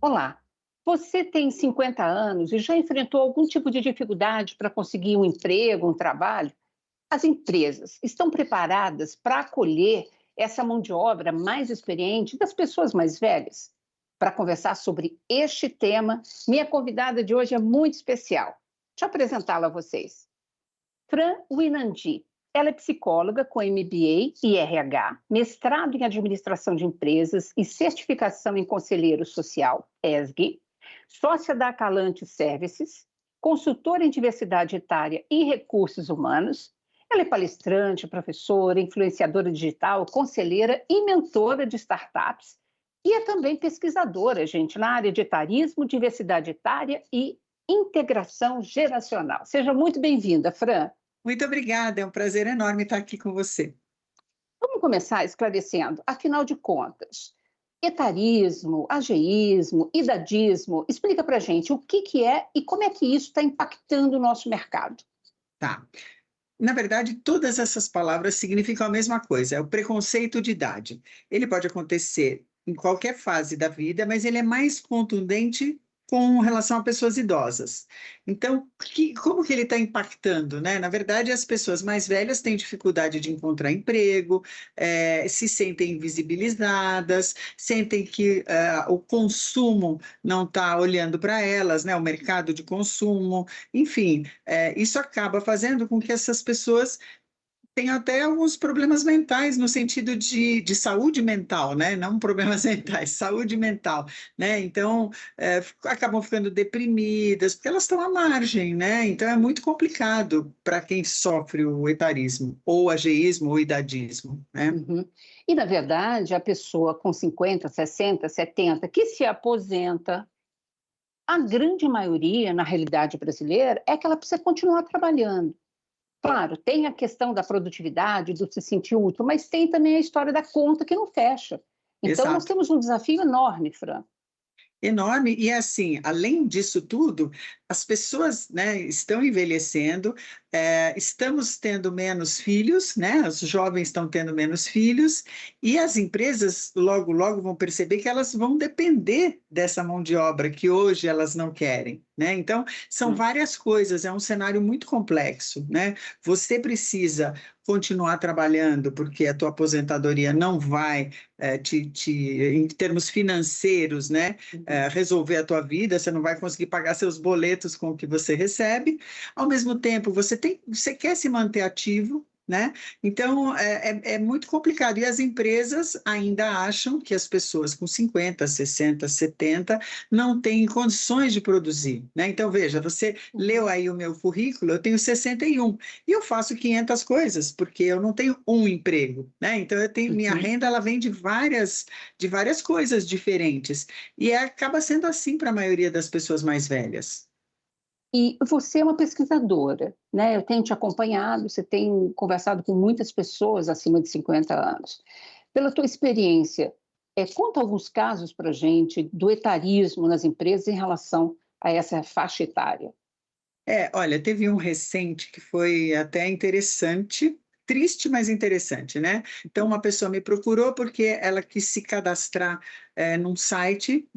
Olá, você tem 50 anos e já enfrentou algum tipo de dificuldade para conseguir um emprego, um trabalho? As empresas estão preparadas para acolher essa mão de obra mais experiente das pessoas mais velhas? Para conversar sobre este tema, minha convidada de hoje é muito especial. Deixa eu apresentá-la a vocês. Fran Winandi. Ela é psicóloga com MBA e RH, mestrado em administração de empresas e certificação em conselheiro social, ESG, sócia da Acalante Services, consultora em diversidade etária e recursos humanos. Ela é palestrante, professora, influenciadora digital, conselheira e mentora de startups. E é também pesquisadora, gente, na área de etarismo, diversidade etária e integração geracional. Seja muito bem-vinda, Fran. Muito obrigada, é um prazer enorme estar aqui com você. Vamos começar esclarecendo, afinal de contas, etarismo, ageísmo, idadismo, explica para gente o que é e como é que isso está impactando o nosso mercado. Tá. Na verdade, todas essas palavras significam a mesma coisa, é o preconceito de idade. Ele pode acontecer em qualquer fase da vida, mas ele é mais contundente com relação a pessoas idosas. Então, como que ele está impactando, né? Na verdade, as pessoas mais velhas têm dificuldade de encontrar emprego, se sentem invisibilizadas, sentem que o consumo não está olhando para elas, né? O mercado de consumo, enfim, isso acaba fazendo com que essas pessoas tenham até alguns problemas mentais, no sentido de saúde mental, né? Não problemas mentais, saúde mental, né? Então, acabam ficando deprimidas, porque elas estão à margem, né? Então, é muito complicado para quem sofre o etarismo, ou ageísmo, ou idadismo, né? Uhum. E, na verdade, a pessoa com 50, 60, 70, que se aposenta, a grande maioria, na realidade brasileira, é que ela precisa continuar trabalhando. Claro, tem a questão da produtividade, do se sentir útil, mas tem também a história da conta que não fecha. Então, nós Exato. temos um desafio enorme, Fran. Enorme, e assim, além disso tudo, as pessoas, né, estão envelhecendo, estamos tendo menos filhos, né, os jovens estão tendo menos filhos, e as empresas logo, logo vão perceber que elas vão depender dessa mão de obra que hoje elas não querem, né? Então, são Hum. várias coisas, é um cenário muito complexo, né? Você precisa continuar trabalhando, porque a tua aposentadoria não vai, em termos financeiros, né, resolver a tua vida, você não vai conseguir pagar seus boletos com o que você recebe. Ao mesmo tempo, você quer se manter ativo, né? Então, é muito complicado. E as empresas ainda acham que as pessoas com 50, 60, 70 não têm condições de produzir, né? Então, veja, você leu Uhum. aí o meu currículo, eu tenho 61 e eu faço 500 coisas, porque eu não tenho um emprego, né? Então, minha Uhum. renda ela vem de várias coisas diferentes. E acaba sendo assim para a maioria das pessoas mais velhas. E você é uma pesquisadora, né? Eu tenho te acompanhado, você tem conversado com muitas pessoas acima de 50 anos. Pela tua experiência, conta alguns casos para a gente do etarismo nas empresas em relação a essa faixa etária. Olha, teve um recente que foi até interessante, triste, mas interessante, né? Então, uma pessoa me procurou porque ela quis se cadastrar num site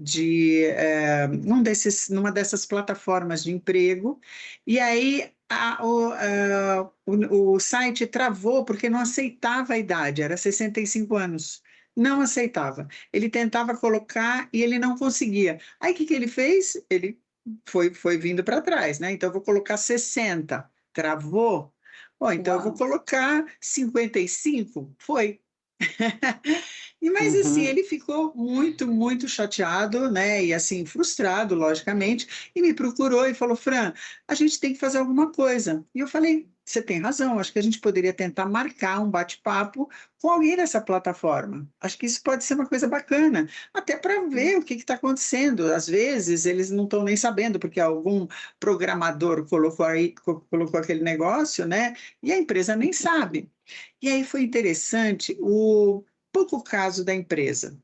numa dessas plataformas de emprego, e aí o site travou porque não aceitava a idade, era 65 anos. Não aceitava. Ele tentava colocar e ele não conseguia. Aí, o que que ele fez? Ele foi vindo para trás, né? Então, eu vou colocar 60, travou? Bom, então eu vou Uau! colocar 55, foi. Mas assim, Uhum. ele ficou muito, muito chateado, né? E assim, frustrado, logicamente, e me procurou e falou: Fran, a gente tem que fazer alguma coisa. E eu falei: você tem razão, acho que a gente poderia tentar marcar um bate-papo com alguém dessa plataforma. Acho que isso pode ser uma coisa bacana, até para ver o que está acontecendo. Às vezes eles não estão nem sabendo, porque algum programador colocou aquele negócio, né? E a empresa nem sabe. E aí foi interessante o pouco caso da empresa,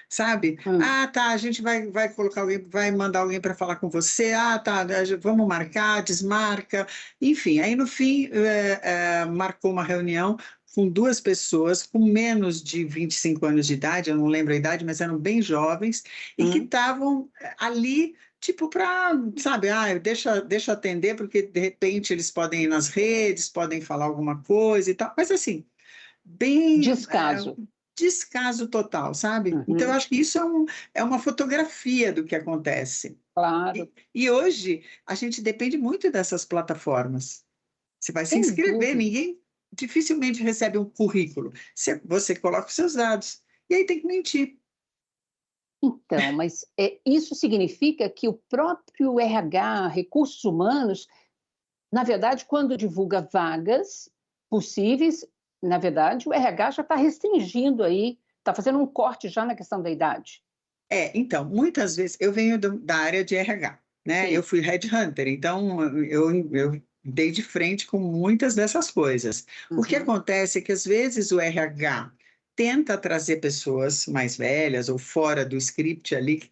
sabe? Hum. Ah, tá, a gente vai colocar alguém, vai mandar alguém para falar com você. Ah, tá, vamos marcar, desmarca. Enfim, aí no fim marcou uma reunião com 2 pessoas com menos de 25 anos de idade, eu não lembro a idade, mas eram bem jovens, e que estavam ali, tipo, para, sabe, deixa eu atender, porque de repente eles podem ir nas redes, podem falar alguma coisa e tal, mas assim, bem Descaso. descaso total, sabe? Então, eu Uhum. acho que isso é uma fotografia do que acontece. Claro, E hoje a gente depende muito dessas plataformas. Você vai se sem inscrever, dúvida. ninguém dificilmente recebe um currículo. Você coloca os seus dados, e aí tem que mentir. Então, mas isso significa que o próprio RH, recursos humanos, na verdade, quando divulga vagas possíveis, na verdade, o RH já está restringindo aí, está fazendo um corte já na questão da idade. Então, muitas vezes, eu venho da área de RH, né? Eu Sim. fui headhunter, então eu dei de frente com muitas dessas coisas. O que Uhum. acontece é que, às vezes, o RH tenta trazer pessoas mais velhas ou fora do script ali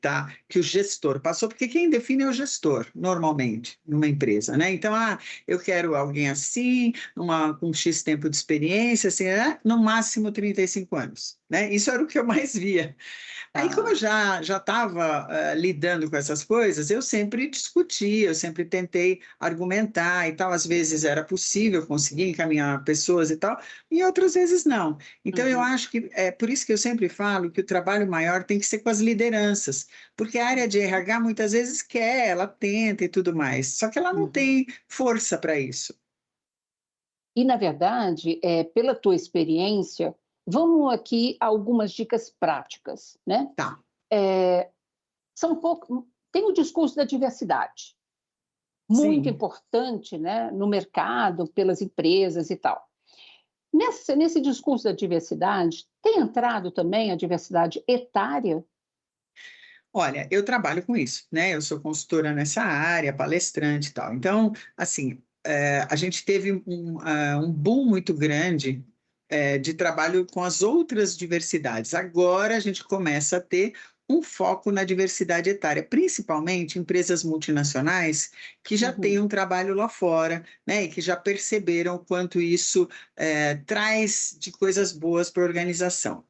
que o gestor passou, porque quem define é o gestor, normalmente, numa empresa, né? Então, eu quero alguém assim, com X tempo de experiência, assim, no máximo 35 anos, né? Isso era o que eu mais via. Aí, como eu Tá. já estava lidando com essas coisas, eu sempre discuti, eu sempre tentei argumentar e tal. Às vezes era possível conseguir encaminhar pessoas e tal, e outras vezes não. Então, eu Uhum. acho que é por isso que eu sempre falo que o trabalho maior tem que ser com as lideranças, porque a área de RH muitas vezes quer, ela tenta e tudo mais, só que ela não Uhum. tem força para isso. E, na verdade, pela tua experiência, vamos aqui a algumas dicas práticas, né? Tá, Tem o discurso da diversidade, muito sim. importante, né, no mercado, pelas empresas e tal. Nesse discurso da diversidade, tem entrado também a diversidade etária? Olha, eu trabalho com isso, né? Eu sou consultora nessa área, palestrante e tal. Então, assim, a gente teve um boom muito grande de trabalho com as outras diversidades. Agora a gente começa a ter um foco na diversidade etária, principalmente empresas multinacionais que já têm Uhum. um trabalho lá fora, né? E que já perceberam o quanto isso traz de coisas boas para a organização.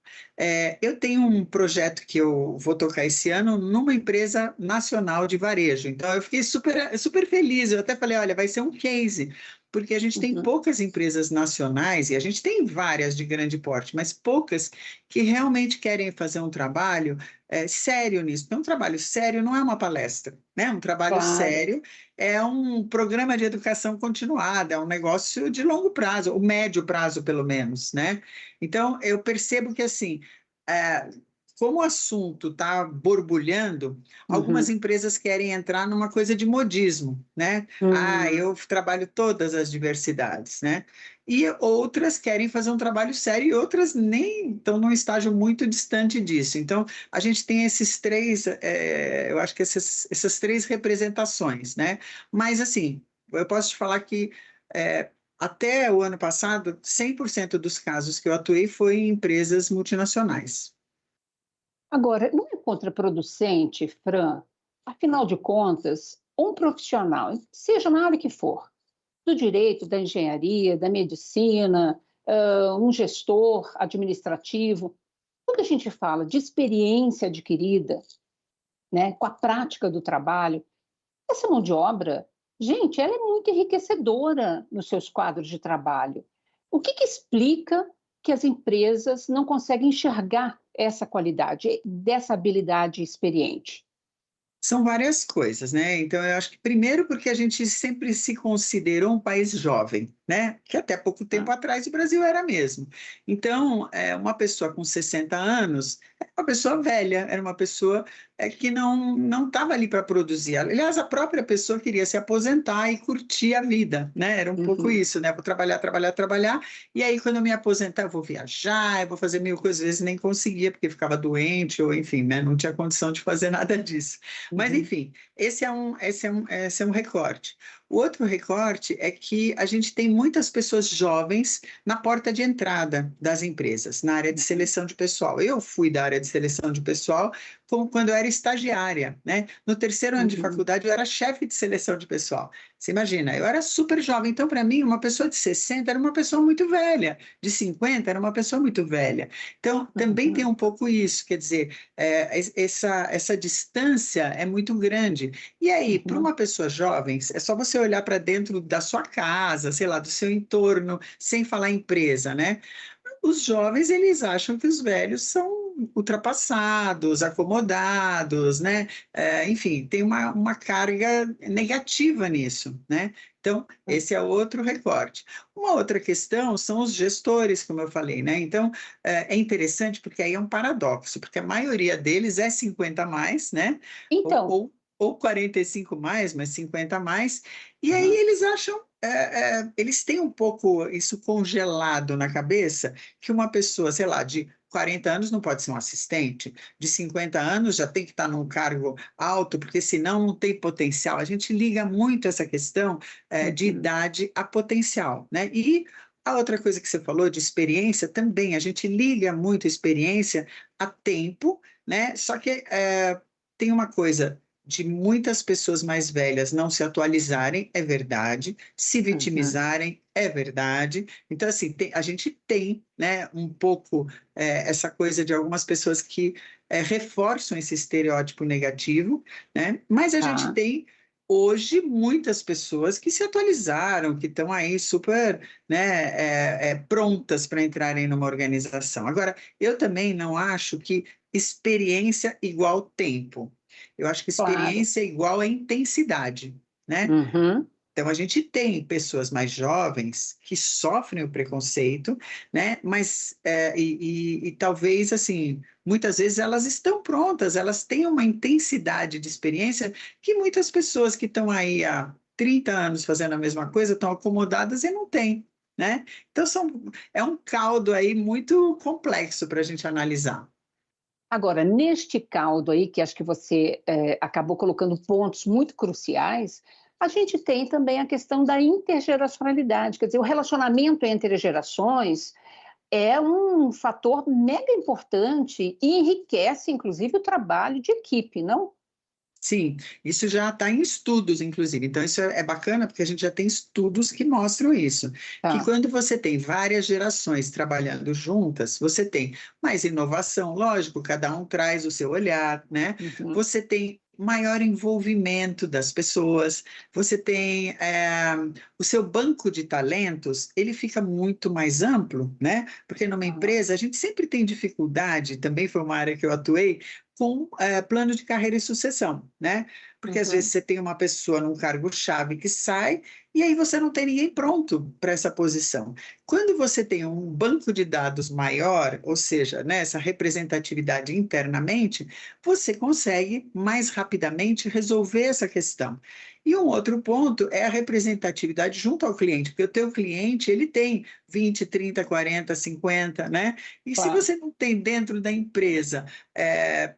Eu tenho um projeto que eu vou tocar esse ano numa empresa nacional de varejo. Então, eu fiquei super, super feliz. Eu até falei, olha, vai ser um case, porque a gente tem Uhum. poucas empresas nacionais, e a gente tem várias de grande porte, mas poucas que realmente querem fazer um trabalho sério nisso. Então, um trabalho sério não é uma palestra, né? Um trabalho Claro. sério é um programa de educação continuada, é um negócio de longo prazo, ou médio prazo, pelo menos, né? Então, eu percebo que, assim, é, como o assunto está borbulhando, algumas Uhum. empresas querem entrar numa coisa de modismo, né? Hum. Eu trabalho todas as diversidades, né? E outras querem fazer um trabalho sério e outras nem estão num estágio muito distante disso. Então, a gente tem esses três, eu acho que essas três representações, né? Mas, assim, eu posso te falar que até o ano passado, 100% dos casos que eu atuei foi em empresas multinacionais. Agora, não é contraproducente, Fran, afinal de contas, um profissional, seja na área que for, do direito, da engenharia, da medicina, um gestor administrativo, quando a gente fala de experiência adquirida, né, com a prática do trabalho, essa mão de obra, gente, ela é muito enriquecedora nos seus quadros de trabalho. O que explica que as empresas não conseguem enxergar essa qualidade, dessa habilidade experiente? São várias coisas, né? Então, eu acho que primeiro porque a gente sempre se considerou um país jovem, né? Que até pouco tempo Ah, atrás o Brasil era mesmo. Então, uma pessoa com 60 anos era uma pessoa velha, era uma pessoa que não estava ali para produzir. Aliás, a própria pessoa queria se aposentar e curtir a vida, né? Era um pouco uhum, isso, né? Vou trabalhar, trabalhar, trabalhar, e aí quando eu me aposentar eu vou viajar, eu vou fazer mil coisas, às vezes nem conseguia, porque ficava doente, ou enfim, né? Não tinha condição de fazer nada disso. Mas, uhum, enfim, esse é um recorte. O outro recorte é que a gente tem muitas pessoas jovens na porta de entrada das empresas, na área de seleção de pessoal. Eu fui da área de seleção de pessoal quando eu era estagiária, né? No terceiro ano de Uhum. faculdade, eu era chefe de seleção de pessoal. Você imagina, eu era super jovem, então, para mim, uma pessoa de 60 era uma pessoa muito velha, de 50 era uma pessoa muito velha. Então, também tem Uhum. um pouco isso, quer dizer, essa distância é muito grande. E aí, para Uhum. uma pessoa jovem, é só você olhar para dentro da sua casa, sei lá, do seu entorno, sem falar empresa, né? Os jovens, eles acham que os velhos são ultrapassados, acomodados, né? Enfim, tem uma carga negativa nisso, né? Então, esse é outro recorte. Uma outra questão são os gestores, como eu falei, né? Então, é interessante porque aí é um paradoxo, porque a maioria deles é 50 a mais, né? Ou, Então, ou, ou 45 mais, mas 50 a mais, e aí uhum. eles acham, eles têm um pouco isso congelado na cabeça, que uma pessoa, sei lá, de 40 anos não pode ser um assistente, de 50 anos já tem que estar num cargo alto, porque senão não tem potencial. A gente liga muito essa questão de Uhum. idade a potencial, né? E a outra coisa que você falou de experiência também, a gente liga muito a experiência a tempo, né? Só que tem uma coisa de muitas pessoas mais velhas não se atualizarem, é verdade, se Uhum. vitimizarem, é verdade. Então, assim, a gente tem, né, um pouco essa coisa de algumas pessoas que reforçam esse estereótipo negativo, né? Mas a gente Tá. tem hoje muitas pessoas que se atualizaram, que estão aí super, né, prontas para entrarem numa organização. Agora, eu também não acho que experiência igual tempo. Eu acho que Claro. experiência é igual a intensidade, né? Uhum. Então, a gente tem pessoas mais jovens que sofrem o preconceito, né? Mas, e talvez, assim, muitas vezes elas estão prontas, elas têm uma intensidade de experiência que muitas pessoas que estão aí há 30 anos fazendo a mesma coisa estão acomodadas e não têm, né? Então, é um caldo aí muito complexo para a gente analisar. Agora, neste caldo aí, que acho que você, acabou colocando pontos muito cruciais, a gente tem também a questão da intergeracionalidade, quer dizer, o relacionamento entre as gerações é um fator mega importante e enriquece, inclusive, o trabalho de equipe, não? Sim, isso já está em estudos, inclusive. Então, isso é bacana, porque a gente já tem estudos que mostram isso. Que Tá. quando você tem várias gerações trabalhando juntas, você tem mais inovação, lógico, cada um traz o seu olhar, né? Uhum. Você tem maior envolvimento das pessoas, você tem o seu banco de talentos, ele fica muito mais amplo, né? Porque numa Ah, empresa a gente sempre tem dificuldade, também foi uma área que eu atuei, com plano de carreira e sucessão, né? Porque às vezes uhum. você tem uma pessoa num cargo-chave que sai e aí você não tem ninguém pronto para essa posição. Quando você tem um banco de dados maior, ou seja, né, essa representatividade internamente, você consegue mais rapidamente resolver essa questão. E um outro ponto é a representatividade junto ao cliente, porque o teu cliente, ele tem 20, 30, 40, 50, né? E se Claro. você não tem dentro da empresa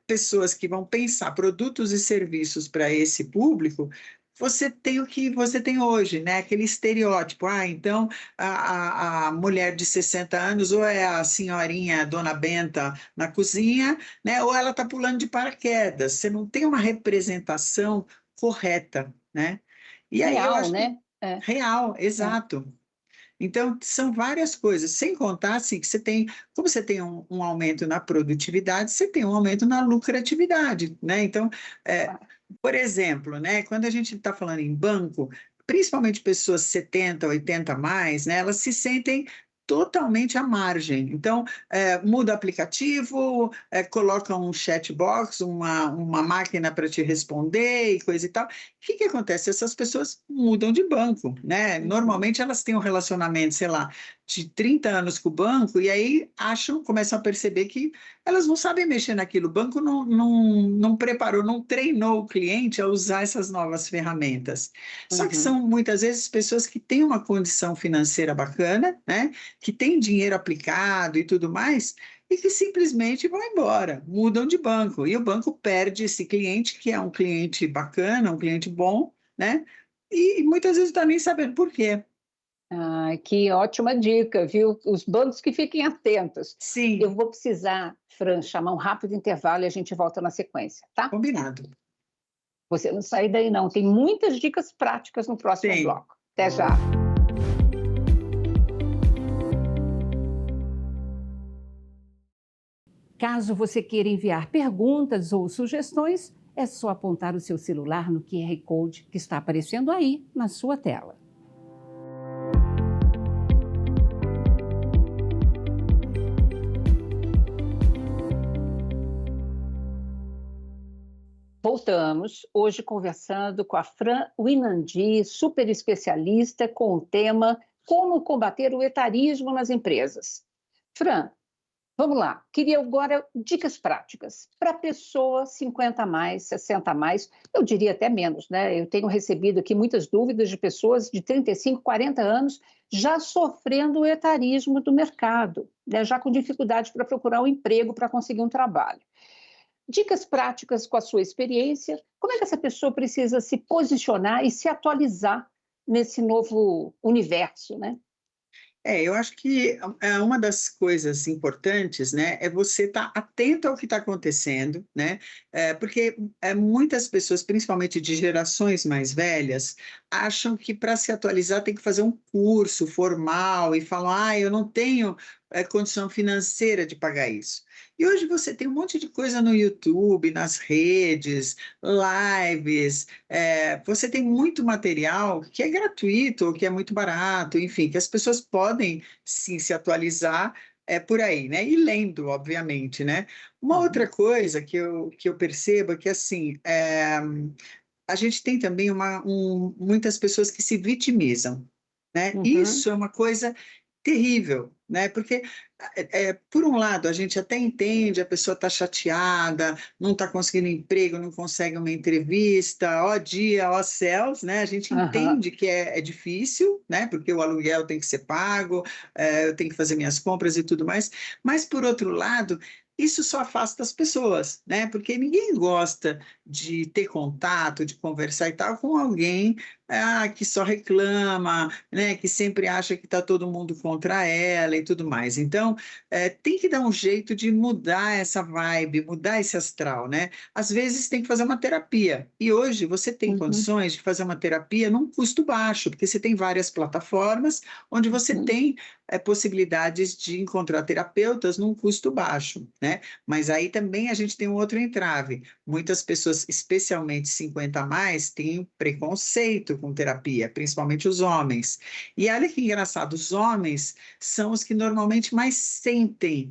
pessoas que vão pensar produtos e serviços para esse público, você tem o que você tem hoje, né? Aquele estereótipo. Ah, então a mulher de 60 anos ou é a senhorinha Dona Benta na cozinha, né? Ou ela está pulando de paraquedas. Você não tem uma representação correta, né? E aí eu Real, acho que né? É, real, é. exato. Então, são várias coisas, sem contar assim, que você tem, como você tem um aumento na produtividade, você tem um aumento na lucratividade, né? Então, é, Claro. por exemplo, né, quando a gente está falando em banco, principalmente pessoas 70, 80 a mais, né, elas se sentem totalmente à margem. Então, muda o aplicativo, coloca um chatbox, uma máquina para te responder e coisa e tal. O que que acontece? Essas pessoas mudam de banco, né? Uhum. Normalmente elas têm um relacionamento, sei lá, de 30 anos com o banco, e aí começam a perceber que elas não sabem mexer naquilo. O banco não preparou, não treinou o cliente a usar essas novas ferramentas. Só que Uhum. são muitas vezes pessoas que têm uma condição financeira bacana, né? Que têm dinheiro aplicado e tudo mais, e que simplesmente vão embora, mudam de banco. E o banco perde esse cliente, que é um cliente bacana, um cliente bom, né? e muitas vezes não está nem sabendo por quê. Ah, que ótima dica, viu? Os bancos que fiquem atentos. Eu Sim, vou precisar, Fran, chamar um rápido intervalo e a gente volta na sequência, tá? combinado. Você não sai daí, não. Tem muitas dicas práticas no próximo Tem. bloco. Até já. Caso você queira enviar perguntas ou sugestões, é só apontar o seu celular no QR Code que está aparecendo aí na sua tela. Voltamos, hoje conversando com a Fran Winandi, super especialista com o tema Como combater o etarismo nas empresas. Fran, vamos lá, queria agora dicas práticas para pessoa 50 a mais, 60 a mais, eu diria até menos, né? Eu tenho recebido aqui muitas dúvidas de pessoas de 35, 40 anos já sofrendo o etarismo do mercado, né? Já com dificuldade para procurar um emprego, para conseguir um trabalho. Dicas práticas com a sua experiência, como é que essa pessoa precisa se posicionar e se atualizar nesse novo universo, né? Eu acho que uma das coisas importantes, né, é você estar atento ao que está acontecendo, né, porque muitas pessoas, principalmente de gerações mais velhas, acham que para se atualizar tem que fazer um curso formal e falam, eu não tenho condição financeira de pagar isso. E hoje você tem um monte de coisa no YouTube, nas redes, lives, você tem muito material que é gratuito ou que é muito barato, enfim, que as pessoas podem sim se atualizar por aí, né? E lendo, obviamente, né? Uma outra Uhum, coisa que eu percebo é que, assim, a gente tem também muitas pessoas que se vitimizam, né? uhum, Isso é uma coisa terrível, né? Porque, por um lado, a gente até entende, a pessoa está chateada, não está conseguindo emprego, não consegue uma entrevista, ó dia, ó céus, né? A gente aham, entende que é difícil, né? Porque o aluguel tem que ser pago, eu tenho que fazer minhas compras e tudo mais, mas, por outro lado, isso só afasta as pessoas, né? Porque ninguém gosta de ter contato, de conversar e tal com alguém que só reclama, né? Que sempre acha que está todo mundo contra ela e tudo mais. Então, tem que dar um jeito de mudar essa vibe, mudar esse astral, né? Às vezes tem que fazer uma terapia. E hoje você tem uhum, condições de fazer uma terapia num custo baixo, porque você tem várias plataformas onde você uhum, tem possibilidades de encontrar terapeutas num custo baixo, né? Mas aí também a gente tem um outro entrave. Muitas pessoas, especialmente 50 a mais, têm preconceito com terapia, principalmente os homens. E olha que engraçado, os homens são os que normalmente mais sentem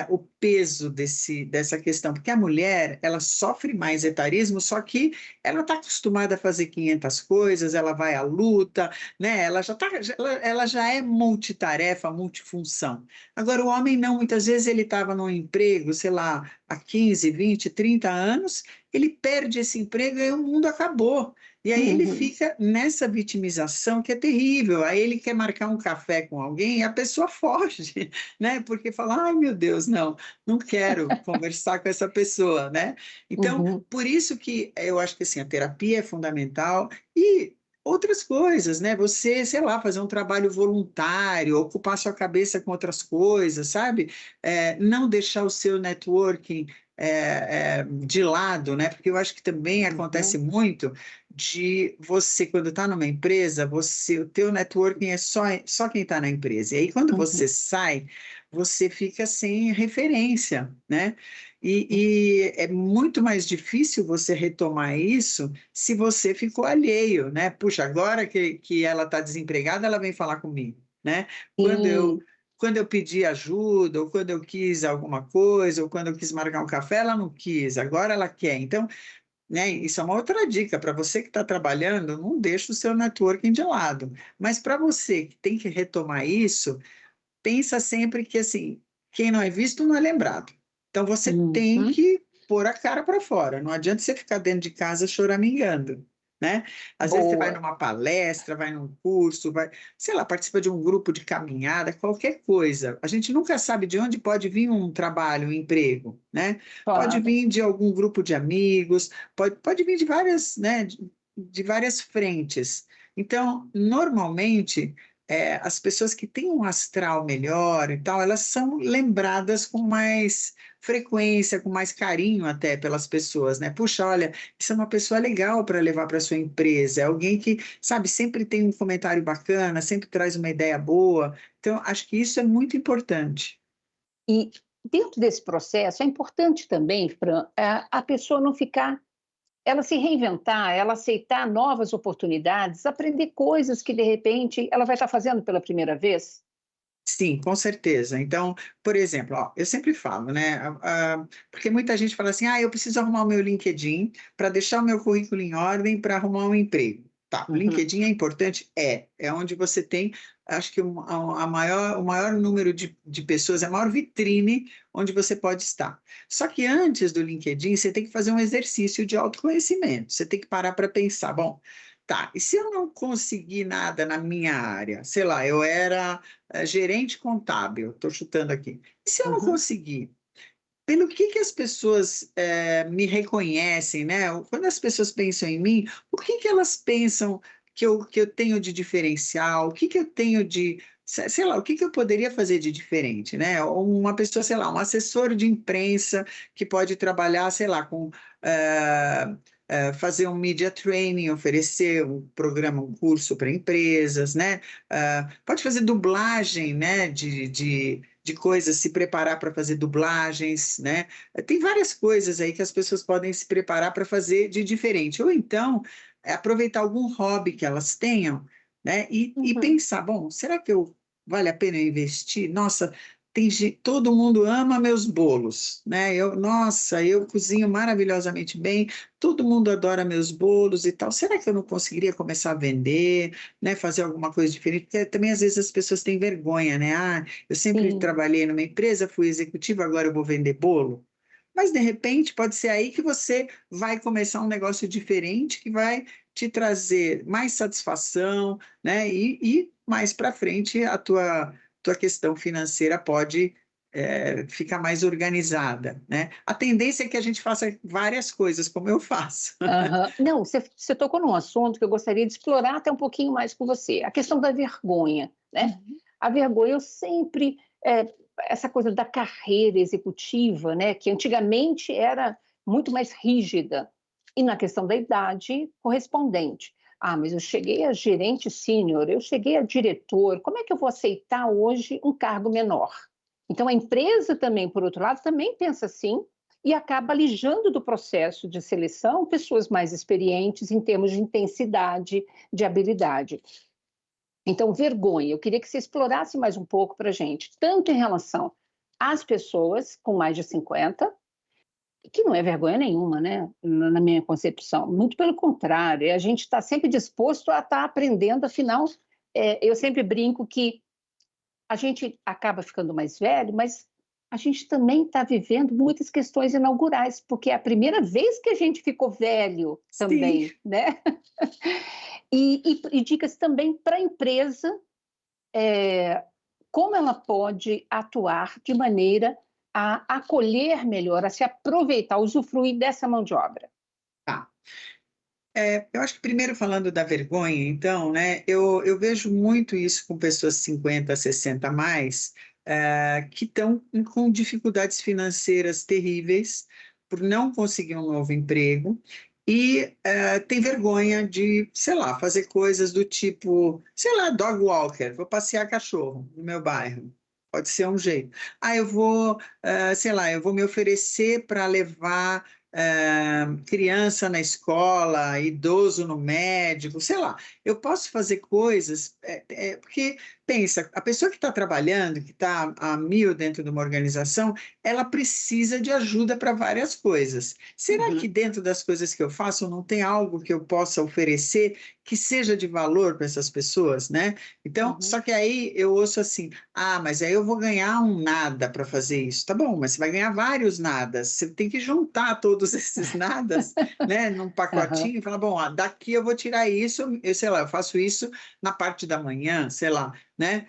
o peso dessa questão, porque a mulher, ela sofre mais etarismo, só que ela está acostumada a fazer 500 coisas, ela vai à luta, né? Ela já é multitarefa, multifunção. Agora, o homem não, muitas vezes ele estava num emprego, sei lá, há 15, 20, 30 anos, ele perde esse emprego e o mundo acabou. E aí ele uhum. fica nessa vitimização que é terrível. Aí ele quer marcar um café com alguém e a pessoa foge, né? Porque fala, ai meu Deus, não quero conversar com essa pessoa, né? Então, Uhum. por isso que eu acho que assim, a terapia é fundamental e outras coisas, né? Você, sei lá, fazer um trabalho voluntário, ocupar sua cabeça com outras coisas, sabe? Não deixar o seu networking de lado, né? Porque eu acho que também acontece Uhum, muito de você, quando está numa empresa, o teu networking é só quem está na empresa. E aí, quando você uhum, sai, você fica sem referência, né? E é muito mais difícil você retomar isso se você ficou alheio, né? Puxa, agora que ela está desempregada, ela vem falar comigo, né? Quando eu, sim, quando eu pedi ajuda, ou quando eu quis alguma coisa, ou quando eu quis marcar um café, ela não quis, agora ela quer. Então, né, isso é uma outra dica. Para você que está trabalhando, não deixe o seu networking de lado. Mas para você que tem que retomar isso, pensa sempre que, assim, quem não é visto não é lembrado. Então, você tem uhum. que pôr a cara para fora. Não adianta você ficar dentro de casa choramingando, né? Às vezes você vai Boa, numa palestra, vai num curso, vai, sei lá, participa de um grupo de caminhada, qualquer coisa. A gente nunca sabe de onde pode vir um trabalho, um emprego, né? Pode claro. vir de algum grupo de amigos, pode vir de várias, né, de várias frentes. Então, normalmente, as pessoas que têm um astral melhor e tal, elas são lembradas com mais frequência, com mais carinho até pelas pessoas, né? Puxa, olha, isso é uma pessoa legal para levar para sua empresa, é alguém que, sabe, sempre tem um comentário bacana, sempre traz uma ideia boa. Então, acho que isso é muito importante. E dentro desse processo é importante também, Fran, a pessoa não ficar, ela se reinventar, ela aceitar novas oportunidades, aprender coisas que de repente ela vai estar fazendo pela primeira vez. Sim, com certeza. Então, por exemplo, ó, eu sempre falo, né, porque muita gente fala assim: "Ah, eu preciso arrumar o meu LinkedIn para deixar o meu currículo em ordem para arrumar um emprego". Tá, o Uhum, LinkedIn é importante? É onde você tem, acho que o maior número de pessoas, é a maior vitrine onde você pode estar. Só que antes do LinkedIn, você tem que fazer um exercício de autoconhecimento, você tem que parar para pensar: "Bom, tá, e se eu não conseguir nada na minha área?". Sei lá, eu era gerente contábil, estou chutando aqui. E se eu não uhum. conseguir? Pelo que as pessoas me reconhecem, né? Quando as pessoas pensam em mim, o que elas pensam que eu tenho de diferencial? O que eu tenho de, sei lá, o que eu poderia fazer de diferente, né? Ou uma pessoa, sei lá, um assessor de imprensa que pode trabalhar, sei lá, com eh, fazer um media training, oferecer um programa, um curso para empresas, né? Pode fazer dublagem, né? De coisas, se preparar para fazer dublagens, né? Tem várias coisas aí que as pessoas podem se preparar para fazer de diferente. Ou então, aproveitar algum hobby que elas tenham, né? E Uhum. pensar, bom, será que vale a pena eu investir? Nossa, todo mundo ama meus bolos, né? Nossa, eu cozinho maravilhosamente bem, todo mundo adora meus bolos e tal. Será que eu não conseguiria começar a vender, né? Fazer alguma coisa diferente? Porque também às vezes as pessoas têm vergonha, né? Ah, eu sempre Sim. trabalhei numa empresa, fui executiva, agora eu vou vender bolo. Mas, de repente, pode ser aí que você vai começar um negócio diferente que vai te trazer mais satisfação, né? E mais para frente a tua questão financeira pode ficar mais organizada, né? A tendência é que a gente faça várias coisas, como eu faço. Aham. Não, você tocou num assunto que eu gostaria de explorar até um pouquinho mais com você, a questão da vergonha, né. Uhum. A vergonha eu sempre, essa coisa da carreira executiva, né, que antigamente era muito mais rígida, e na questão da idade correspondente. "Ah, mas eu cheguei a gerente sênior, eu cheguei a diretor, como é que eu vou aceitar hoje um cargo menor?". Então a empresa também, por outro lado, também pensa assim, e acaba alijando do processo de seleção pessoas mais experientes em termos de intensidade, de habilidade. Então, vergonha, eu queria que você explorasse mais um pouco para a gente, tanto em relação às pessoas com mais de 50, que não é vergonha nenhuma, né, na minha concepção, muito pelo contrário, a gente está sempre disposto a estar aprendendo, afinal, eu sempre brinco que a gente acaba ficando mais velho, mas a gente também está vivendo muitas questões inaugurais, porque é a primeira vez que a gente ficou velho Sim. também, né? E dicas também para a empresa, como ela pode atuar de maneira a acolher melhor, a se aproveitar, usufruir dessa mão de obra. Tá. Eu acho que primeiro falando da vergonha, então, né, eu vejo muito isso com pessoas 50, 60 a mais, que estão com dificuldades financeiras terríveis por não conseguir um novo emprego e tem vergonha de, sei lá, fazer coisas do tipo, sei lá, dog walker, vou passear cachorro no meu bairro. Pode ser um jeito. Ah, sei lá, eu vou me oferecer para levar criança na escola, idoso no médico, sei lá, eu posso fazer coisas, porque, pensa, a pessoa que está trabalhando, que está a mil dentro de uma organização, ela precisa de ajuda para várias coisas. Será que Uhum, dentro das coisas que eu faço não tem algo que eu possa oferecer que seja de valor para essas pessoas, né? Então, uhum, só que aí eu ouço assim, ah, mas aí eu vou ganhar um nada para fazer isso. Tá bom, mas você vai ganhar vários nadas, você tem que juntar todos todos esses nadas, né, num Aham. pacotinho e falar, bom, ó, daqui eu vou tirar isso, eu sei lá, eu faço isso na parte da manhã, sei lá, né,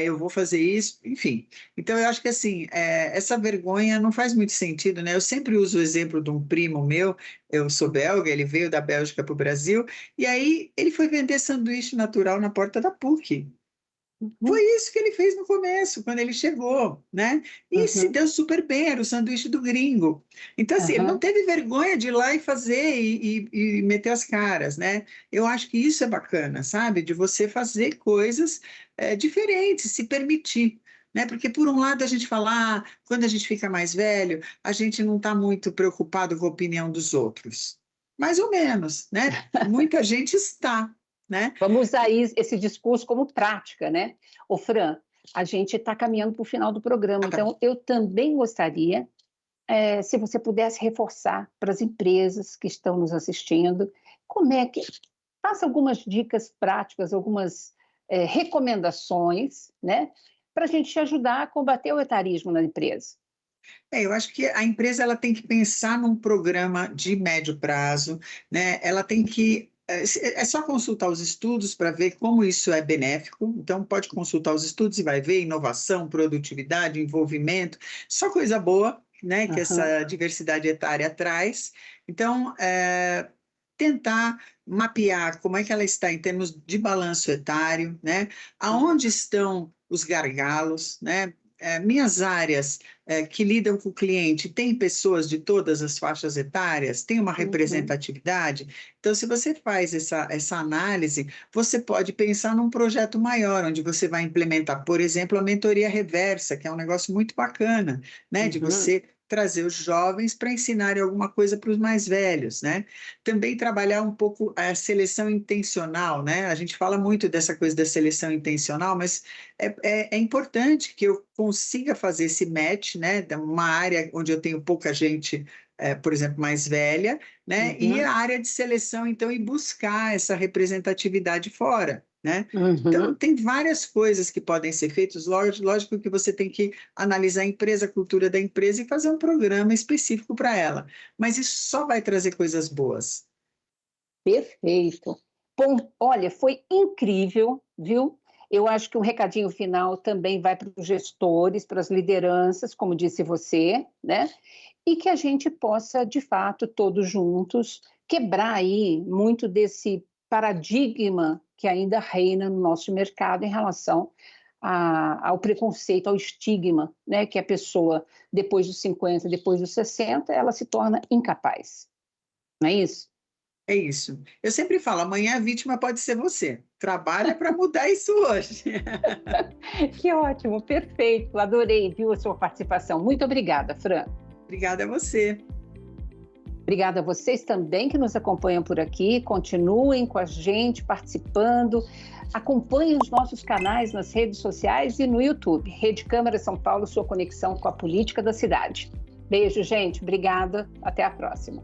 eu vou fazer isso, enfim. Então, eu acho que, assim, essa vergonha não faz muito sentido, né? Eu sempre uso o exemplo de um primo meu, eu sou belga, ele veio da Bélgica para o Brasil, e aí ele foi vender sanduíche natural na porta da PUC. Foi Uhum. isso que ele fez no começo, quando ele chegou, né? E se Uhum. deu super bem, era o sanduíche do gringo. Então, assim, ele não Aham. teve vergonha de ir lá e fazer e meter as caras, né? Eu acho que isso é bacana, sabe? De você fazer coisas diferentes, se permitir. Né? Porque, por um lado, a gente fala, quando a gente fica mais velho, a gente não está muito preocupado com a opinião dos outros. Mais ou menos, né? Muita gente está, né? Vamos usar esse discurso como prática, né? Ô, Fran, a gente está caminhando para o final do programa, Ah, tá bom. então eu também gostaria, se você pudesse reforçar para as empresas que estão nos assistindo, como é que. Faça algumas dicas práticas, algumas recomendações, né? Para a gente te ajudar a combater o etarismo na empresa. Eu acho que a empresa ela tem que pensar num programa de médio prazo, né? Ela tem que é só consultar os estudos para ver como isso é benéfico. Então, pode consultar os estudos e vai ver inovação, produtividade, envolvimento, só coisa boa, né? Que Aham. essa diversidade etária traz. Então, tentar mapear como é que ela está em termos de balanço etário, né? Aonde estão os gargalos, né? Minhas áreas que lidam com o cliente, tem pessoas de todas as faixas etárias, tem uma Uhum. representatividade. Então, se você faz essa análise, você pode pensar num projeto maior, onde você vai implementar, por exemplo, a mentoria reversa, que é um negócio muito bacana, né? De Uhum. você trazer os jovens para ensinarem alguma coisa para os mais velhos, né? Também trabalhar um pouco a seleção intencional, né? A gente fala muito dessa coisa da seleção intencional, mas é importante que eu consiga fazer esse match, né, de uma área onde eu tenho pouca gente, por exemplo, mais velha, né, e a Uhum. área de seleção, então, e buscar essa representatividade fora, né? Então, Uhum. tem várias coisas que podem ser feitas, lógico que você tem que analisar a empresa, a cultura da empresa e fazer um programa específico para ela, mas isso só vai trazer coisas boas. Perfeito. Bom, olha, foi incrível, viu? Eu acho que um recadinho final também vai para os gestores, para as lideranças, como disse você, né? E que a gente possa, de fato, todos juntos, quebrar aí muito desse paradigma que ainda reina no nosso mercado em relação ao preconceito, ao estigma, né? Que a pessoa, depois dos 50, depois dos 60, ela se torna incapaz. Não é isso? É isso. Eu sempre falo, amanhã a vítima pode ser você. Trabalha para mudar isso hoje. Que ótimo, perfeito. Adorei, viu, a sua participação. Muito obrigada, Fran. Obrigada a você. Obrigada a vocês também que nos acompanham por aqui. Continuem com a gente, participando. Acompanhem os nossos canais nas redes sociais e no YouTube. Rede Câmara São Paulo, sua conexão com a política da cidade. Beijo, gente. Obrigada. Até a próxima.